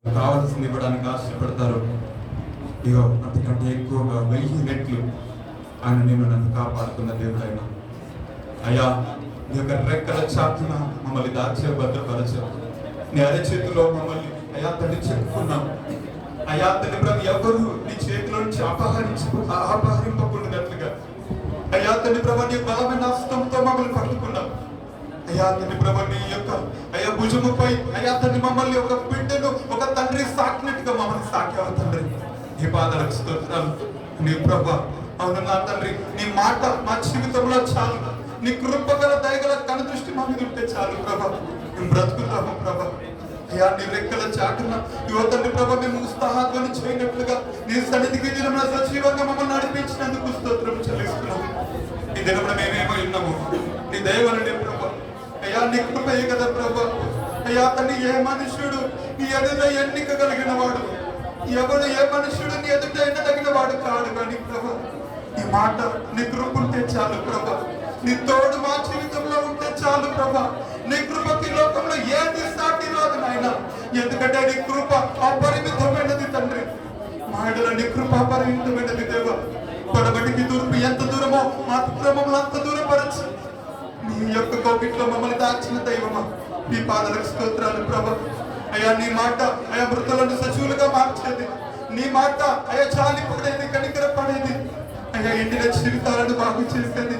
కావాల్సింది ఇవ్వడానికి ఆశపడతారు. ఇగో అంతకంటే ఎక్కువగా 1000 రెట్లు ఆయన నన్ను కాపాడుతున్న దేవుడు ఆయన. అయ్యా, నీ యొక్క రెక్కల చాటున మమ్మల్ని దాచే భద్రపరచు. నీ అరచేతిలో మమ్మల్ని అయ్యా తండ్రి చెప్పుకున్నాం. అయ్యా తండ్రి ప్రభు, ఎవరు నీ చేతిలో నుంచి అపహరింపకుండాట్లుగా అయ్యా తండ్రి ప్రభు నీ బలమైన హస్తంతో మమ్మల్ని పట్టుకున్నాం. అయ్యా తండ్రి ప్రభు నీ యొక్క అయ్యా భుజముపై అయ్యా తండ్రి మమ్మల్ని ఒక బిడ్డను ఒక తండ్రి సాకినట్టుగా మమ్మల్ని సాకావు తండ్రి. నీ పాదాలకు స్తోత్రాలు. నీ ప్రభు అవును నా తండ్రి, నీ మాట మా జీవితంలో చాలు. నీ కృపగల దయగల కనుదృష్టి మా మీద ఉంటే చాలు ప్రభా. మేము బ్రతుకుతాము ప్రభా. అయ్యా నీ రెక్కల చాటున యువతండ్రి ప్రభా మేము ఉత్సాహాన్ని చేయనట్లుగా నీ సన్నిధికి దినమున సజీవంగా మమ్మల్ని నడిపించినందుకు స్తోత్రం చెల్లిస్తున్నాము. ఈ దినమున మేమేమో ఉన్నాము నీ దయవలనే ప్రభా. అయ్యా నీ కృపయే కదా ప్రభా. అయ్యా తండ్రి, ఏ మనుష్యుడు నీ ఎదుట ఎన్నిక కలిగిన వాడు, ఎవడు ఏ మనుష్యుడు నీ ఎదుట ఎన్నదగిన వాడు కాడు. కానీ ప్రభా నీ మాట నీ కృప ఉంటే చాలు ప్రభా. నీ తోడు మా జీవితంలో ఉంటే చాలు ప్రభా. నీ కృపకి లోకంలో ఏది సాటి రాదు నాయన. ఎందుకంటే నీ కృప అపరిమితమైనది తండ్రి. మా ఎడల నీ కృప అపరిమితమైనది దేవా. పడబడికి తూర్పు ఎంత దూరమో మా అతిక్రమంలో అంత దూరపరచు. నీ యొక్క కోపిట్లో మమ్మల్ని దాచిన దైవమా, నీ పాదాలకు స్తోత్రాలు ప్రభా. అయ్యా నీ మాట అయా మృతులను సజీవులుగా మార్చేది. నీ మాట అయా చాలి పడేది, కనికర పడేది. అయ్యా ఎండిన జీవితాలను బాగు చేసేది.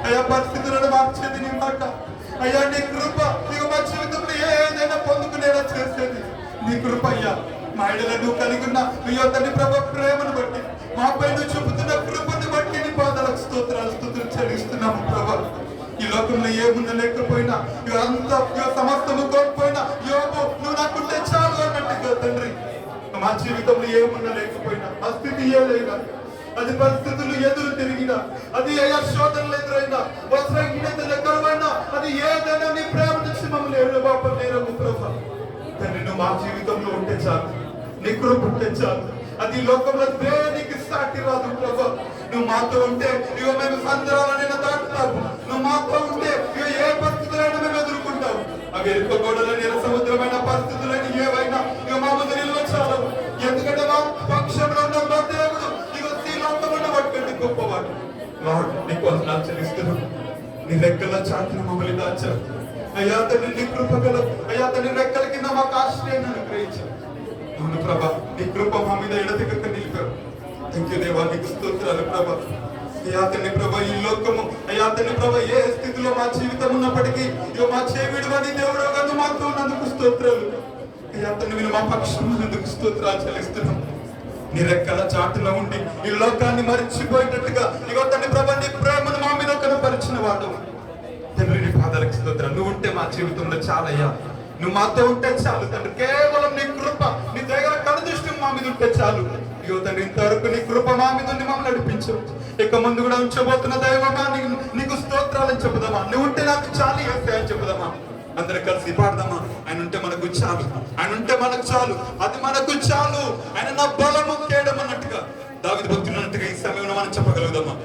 అయా పరిస్థితులను మార్చేది నీ మాట. అయ్యా నీ కృప నీకు మా జీవితంలో ఏదైనా పొందుకునేలా చేసేది నీ కృప. అయ్యా మా ఇడలో నువ్వు కలిగి ఉన్న అయ్యో తండ్రి ప్రభు ప్రేమను బట్టి, మాపై నువ్వు చూపుతున్న కృపను బట్టి నీ పాదాలకు స్తుతులు చెల్లిస్తున్నాము ప్రభా. ఈ లోకంలో ఏమున్నా లేకపోయినా అంత సమస్తము కోల్పోయినా యోబు నువ్వు నాకుంటే చాలు అన్నట్టుగా తండ్రి. మా జీవితంలో ఏమున్నా లేకపోయినా ఆ స్థితి ఏదైనా, అది పరిస్థితులు ఎదురు తిరిగినా, అది అయ్యా శోధనలు ఎదురైనా, వస్త్రహీనతలు కరువైనా, అది ఏదైనా నీ ప్రేమ నుంచి మమ్మల్ని ఎడబాపలేరము ప్రభా. తండ్రి నువ్వు మా జీవితంలో ఉంటే చాలు, నీ కృప ఉంటే చాలు. అది లోకంలో దేనికి సాటి రాదు ప్రభా. నువ్వు మాతో ఉంటే ఇక మేము సంద్రాలనైనా దాటుతావు. నువ్వు మాతో ఉంటే ఇక ఏ పరిస్థితులైనా మేము ఎదుర్కొంటావు. అవి ఎరుకగోడలైన సముద్రమైన పరిస్థితులైన ఏవైనా ఇక మా ముందు చాలవు. ఎందుకంటే మా పక్షంలో ఉన్న మా దేవుడు ఇక శ్రీలంకలో పట్టుకుంటే గొప్పవాడు. నీకు వందనాలు చెల్లిస్తున్నాను. నీ రెక్కల చాటును మమ్మల్ని దాచావు అయ్యా తండ్రి. నీ కృపగల అయ్యా తండ్రి రెక్కల కింద మాకు ఆశ్రయాన్ని అనుగ్రహించావు. అవును ప్రభా, నీ కృప మా మీద ఎడతెగక నిలిపావు. థ్యాంక్ యూ దేవా, నీకు స్తోత్రాలు ప్రభా. అయ్యా తండ్రి ప్రభా, ఈ లోకము అయ్యా తండ్రి ప్రభా ఏ స్థితిలో మా జీవితం ఉన్నప్పటికీ మా చేవిడువని దేవుడు కాదు మాతో ఉన్నందుకు స్తోత్రాలు. అయ్యా తండ్రి మీరు మా పక్షం ఉన్నందుకు స్తోత్రాలు చెల్లిస్తున్నాం. నీ రెక్కల చాటులో ఉండి ఈ లోకాన్ని మరిచిపోయేటట్టుగా ఇగో తండ్రి ప్రభా నీ ప్రేమను మా మీద కనపరిచిన వాడు తండ్రి. నీ పాదాలకు స్తోత్రాలు. నువ్వు ఉంటే మా జీవితంలో చాలయ్యా. నువ్వు మాతో ఉంటే చాలు తండ్రి. కేవలం నీ కృప నీ దగ్గర కనుదృష్టి మా మీద ఉంటే చాలు. ఇగో తండ్రి ఇంతవరకు నీ కృప మా మీద ఉండి మమ్మల్ని నడిపించవు. ఇక ముందు కూడా ఉంచబోతున్న దైవమా నీకు స్తోత్రాలని చెప్పుదామా. నువ్వు ఉంటే నాకు చాలు అని చెప్పుదామా. అందరూ కలిసి పాడదామా. ఆయన ఉంటే మనకు చాలు, ఆయన ఉంటే మనకు చాలు, అది మనకు చాలు. ఆయన నా బలము కేడం అన్నట్టుగా దావీదు భక్తుడు అన్నట్టుగా ఈ సమయంలో మనం చెప్పగలుగుదామా.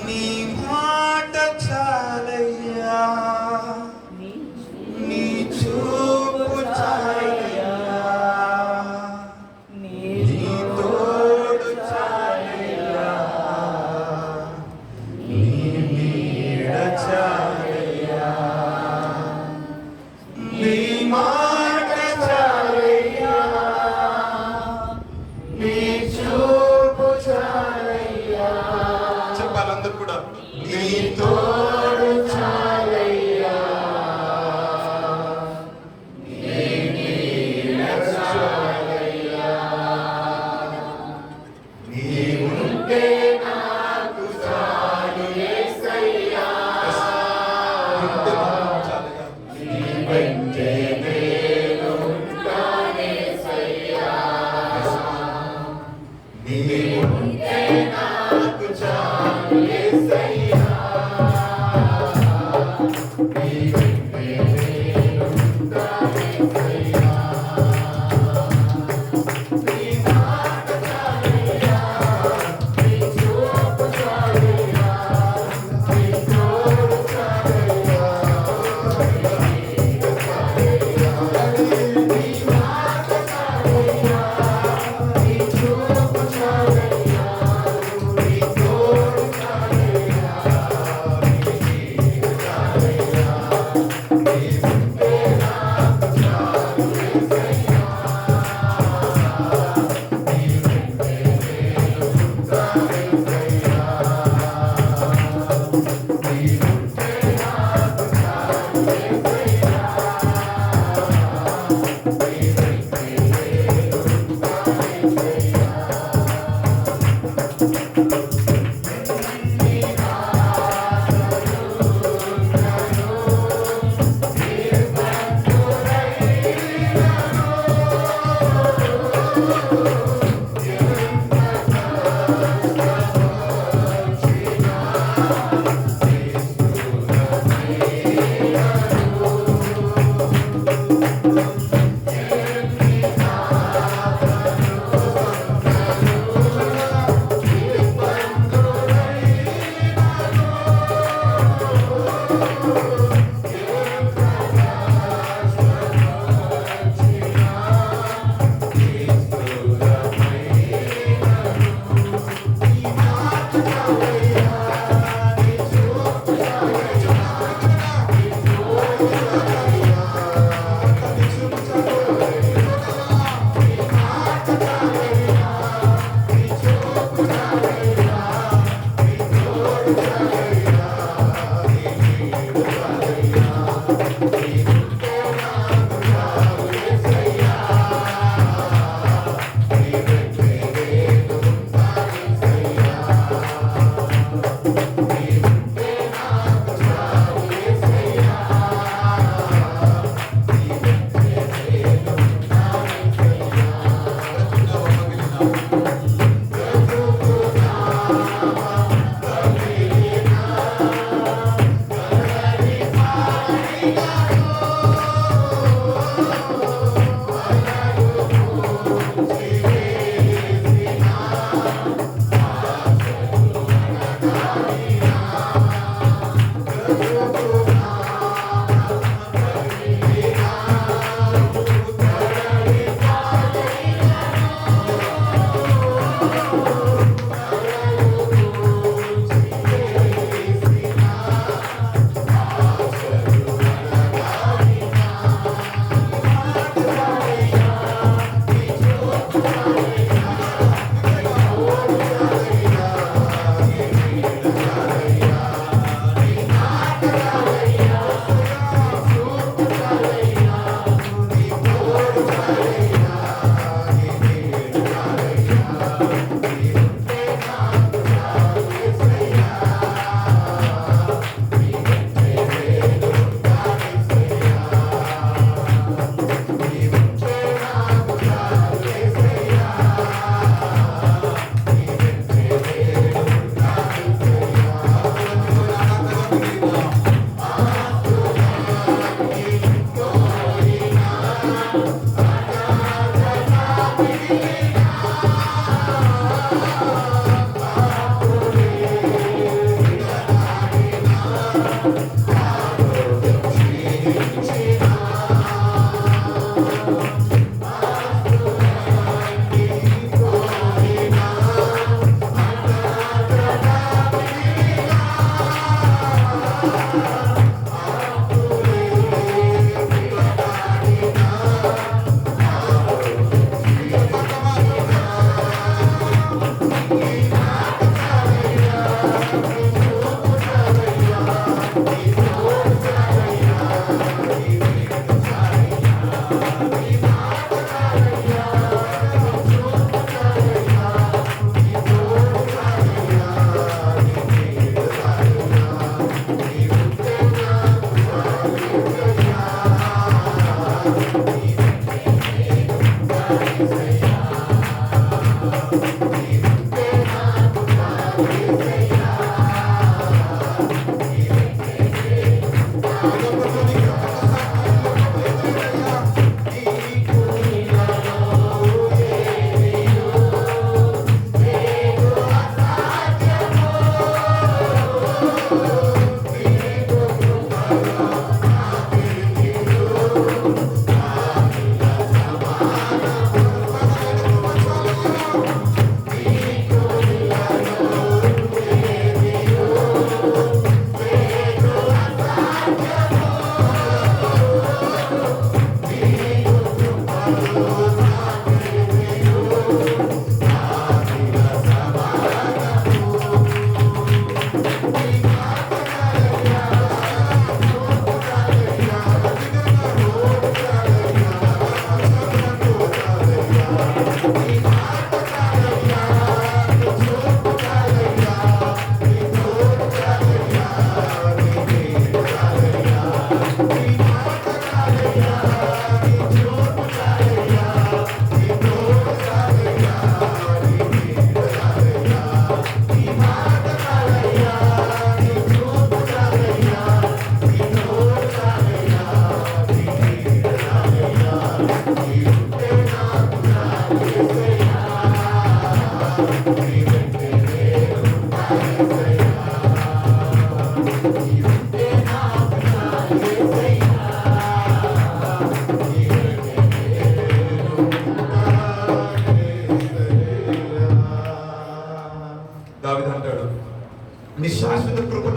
నీ మాట చాలయ్యా, నీ చూపు చాలయ్యా, నీ తోడు చాలయ్యా, నీ నీడ చాలయ్యా, నీ మాట చాలయ్యా, నీ చూపు చాలయ్యా. చెప్పాలి అందరూ కూడా. నీ తోడు చాలయ్యా,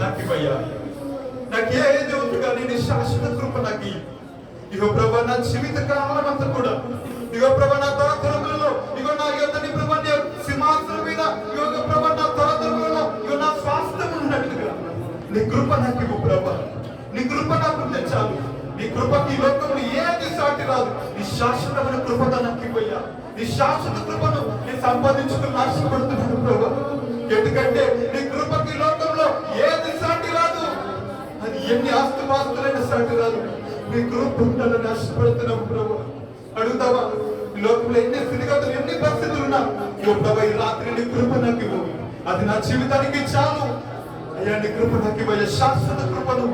నాకు ఇవ్వయ్యా. నాకు ఏది ఉంది కానీ నీ శాశ్వత కృప నాకు ఇవ్వు. ఇగో ప్రభా నా జీవిత కాలం అంతా కూడా ఇగో ప్రభా నా తరతరములలో ఇగో నా యొక్క నీ ప్రభా నీ సింహాసనం మీద ఇగో ప్రభా నా తరతరములలో ఇగో నా స్వాస్థ్యం ఉన్నట్లుగా నీ కృప నాకు ఇవ్వు ప్రభా. నీ కృప నాకు తెచ్చాలి. నీ కృపకి ఈ లోకంలో ఏది సాటి రాదు. నీ శాశ్వతమైన కృపగా నాకు ఇవ్వయ్యా. నీ శాశ్వత కృపను నేను సంపాదించుకుని ఆశపడుతున్నాను ప్రభా. ఎందుకంటే నీ కృపకి లోకంలో ఏది సాటి రాదు. అది ఎన్ని ఆస్తులైనా సాటి రాదు. నీ కృప ఉండాలని ఆశపడుతున్నావు ప్రభా. అడుగుతావా? ఈ లోకంలో ఎన్ని స్థితిగతులు ఎన్ని పరిస్థితులు ఉన్నా ఇవ్వ ప్రభా, ఈ రాత్రి నీ కృప నాకు ఇవ్వు. అది నా జీవితానికి చాలు అయ్యా. నీ కృప నాకు ఇవ్వయ్యా. శాశ్వత కృపను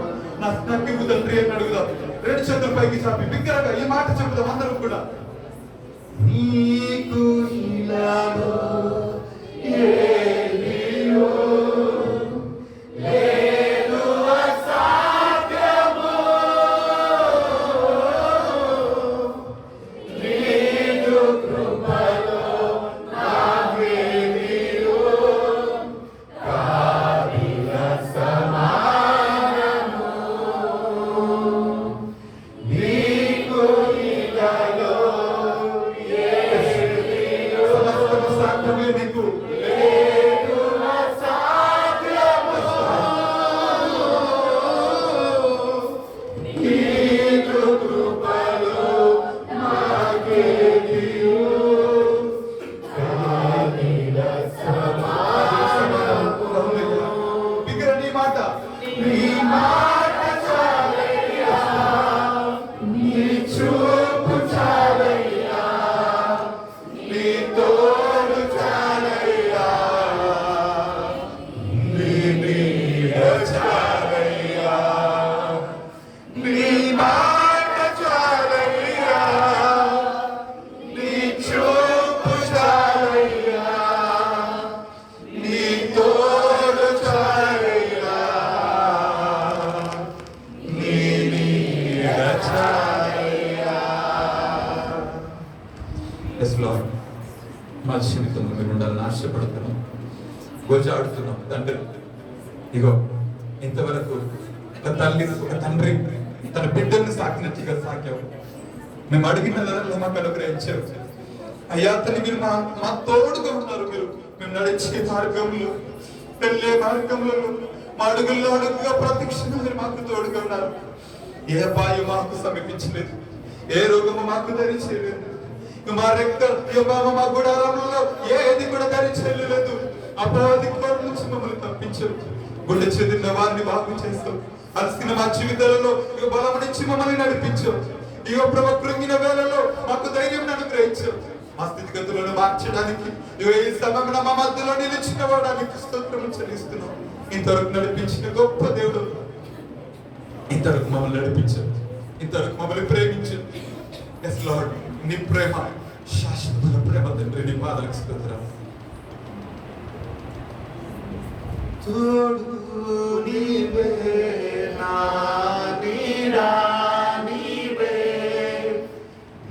నాకు ఇవ్వు తండ్రి అని అడుగుదాం. రెండు చేతుల పైకి చాపి బిగ్గరగా ఈ మాట చెబుదాం అందరం కూడా. నీకు ఇలాలో ఏలియో లేదు అసాధ్యము, నీదు కృపలో నాకేలియో కావిల సమానము. నీకు ఇలాలో నీకు లేదు అసాధ్యము, నీదు కృపలో నాకేలియో కావిల సమానము. బిగ్గర నీ మాట, నీ మాట చాలయ్యా, నీ చూపు చాలయ్యా, నీ తోడు చాలయ్యా, నీ నీడ చాలయ్యా, నీ మాట చాలయ్యా, నీ చూపు చాలయ్యా, నీ తోడు చాలయ్యా, నీ నీడ చాలయ్యా. Yes, Lord. మా జీవితంలో మీరు ఉండాలని ఆశపడుతున్నాం, గోజాడుతున్నాం తండ్రి. ఇగో ఇంతవరకు ఒక తల్లి ఒక తండ్రి తన బిడ్డల్ని సాకినట్టుగా సాకావు. మేము అడిగిన మాకు అనుగ్రహించారు అయ్యా. తల్లి మీరు మా తోడుగా ఉన్నారు. మేము నడిచే మార్గంలో వెళ్ళే మార్గంలో మా అడుగుల్లో అడుగుగా ప్రతి క్షణం మీరు మాకు తోడుగా ఉన్నారు. ఏ అపాయం మాకు సమీపించలేదు, ఏ రోగము మాకు ధరించలేదు. మా రెక్కలు మా గుడారంలో ఏది కూడా ధరించలేదు. అపవాది కోట నుంచి మమ్మల్ని తప్పించారు. గుండె చెందిన వారిని బాగు చేస్తాం. అలసిన మా జీవితాలలో బలం నుంచి మమ్మల్ని నడిపించాం. ఇగో ప్రభు కృంగిన వేళలో మాకు ధైర్యం అనుగ్రహించారు. మా స్థితిగతులను మార్చడానికి ఈ సమయంలో మా మధ్యలో నిలిచిన వాడానికి స్తోత్రం చెల్లిస్తున్నాం. ఇంతవరకు నడిపించిన గొప్ప దేవుడు, ఇంతవరకు మమ్మల్ని నడిపించారు, ఇంతవరకు మమ్మల్ని ప్రేమించారు. ఎస్ లార్డ్, నీ ప్రేమ శాశ్వతమైన ప్రేమ తండ్రి. నీ పాదాలకు స్తోత్రం. తోడు నీవే నా నీడా నీవే,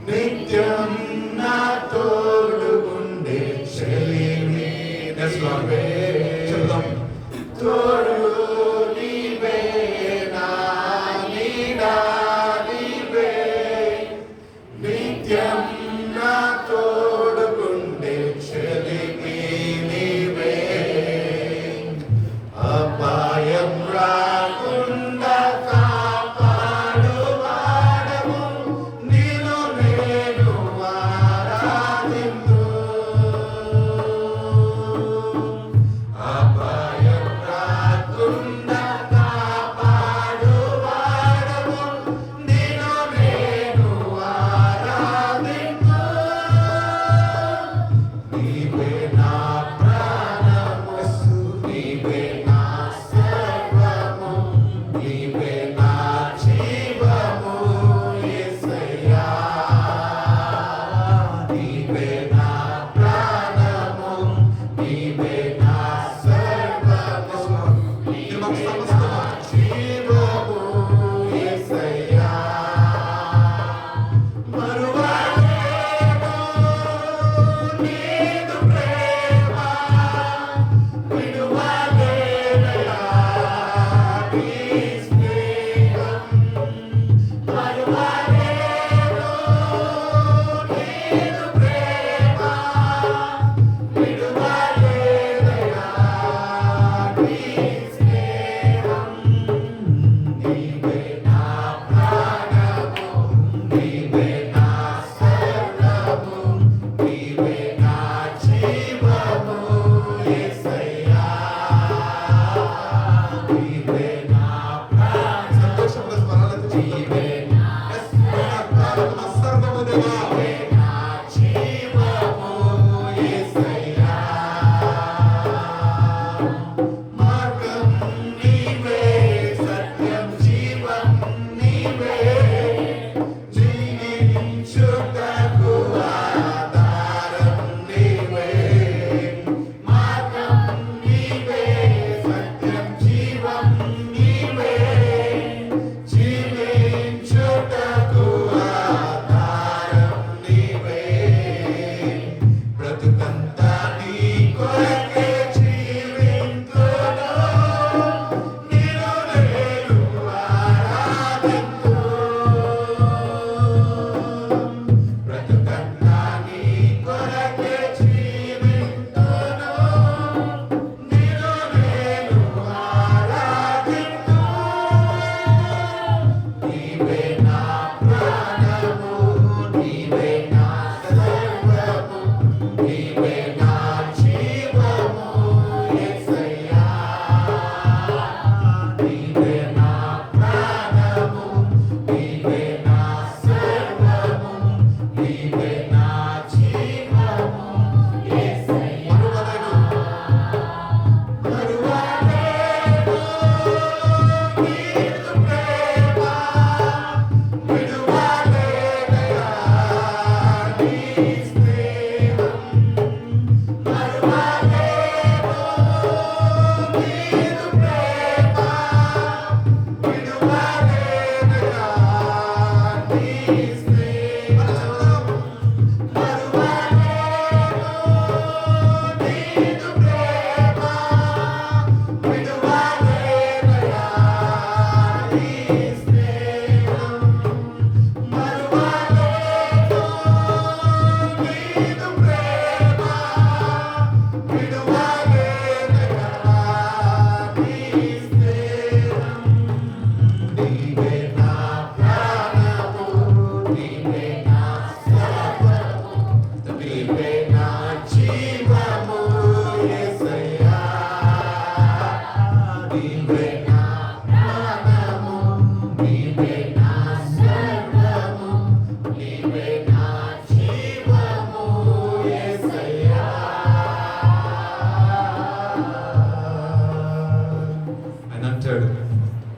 నిత్యం నా తోడుగుండే చెలిమి నీవే. చెప్దాం. తోడు నీవే నా నీడా నీవే, నిత్యం నా తోడుగుండే చెలిమి నీవే. అపాయం రాకుండా కాపాడు వాడవు, నిన్ను నేను ఆరాధింతు. అపాయం రాకుండా కాపాడు వాడవు, నిన్ను నేను ఆరాధింతు. నీవే నా జీవము యేసయ్యా మరువలేను నీదు ప్రేమ విడువలేనయా నీ స్నేహం మరువలేను నీదు ప్రేమ విడువలేనయా నీ స్నేహం మరువలేను నీదు ప్రేమ విడువలేనయా నీ స్నేహం మరువలేను నీదు ప్రేమ విడువలేనయా నీ స్నేహం నీవే నా ప్రాణము నీవే నా సర్వము నీవే నా జీవము యేసయ్యా నీవే నా ప్రాణము నీవే నా సర్వము నీవే నా జీవము యేసయ్యా ఆయన అంటాడు,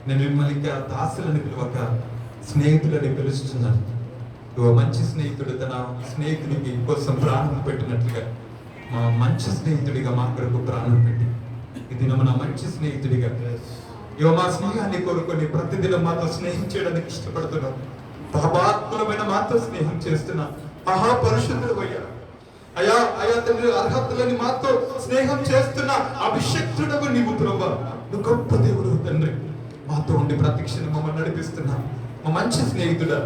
నేను మిమ్మల్ని ఇంకా దాసులని పిలవక స్నేహితులని పిలుస్తున్నాను. ఓ మంచి స్నేహితుడు తన స్నేహితుడికి కోసం ప్రాణం పెట్టినట్లుగా మా మంచి స్నేహితుడిగా మా కొరకు ప్రాణం పెట్టి ఇది నా మంచి స్నేహితుడిగా ఇవ మా స్నేహాన్ని కోరుకొని ప్రతిదినం మాతో స్నేహం చేయడానికి ఇష్టపడుతున్నాం. పాపాత్ములమైన మాతో స్నేహం చేస్తున్నా మహాపరిశుద్ధుడు అయ్యా అయా అయా తండ్రి అర్హతలని మాతో స్నేహం చేస్తున్న అభిషక్తుడకు నీవు ప్రభా, నువ్వు గొప్ప దేవుడు తండ్రి. మాతో ఉండి ప్రతిక్షణం మమ్మల్ని నడిపిస్తున్నా మా మంచి స్నేహితుడా,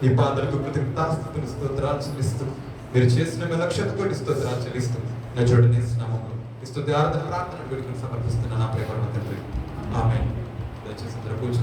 ఈ పాదలకు కృతజ్ఞతాస్తుతులు స్తోత్రాలు చెల్లిస్తూ మీరు చేసిన మీ లక్ష్యత కోటి స్తోత్రాలు చెల్లిస్తూ నా చూడని నామములో ఈ స్తుతి ఆరాధన ప్రార్థన వేడుకను సమర్పిస్తున్నా నా ప్రేమ తండ్రి. ఆమేన్. దయచేసి అందరూ కూర్చుందాం.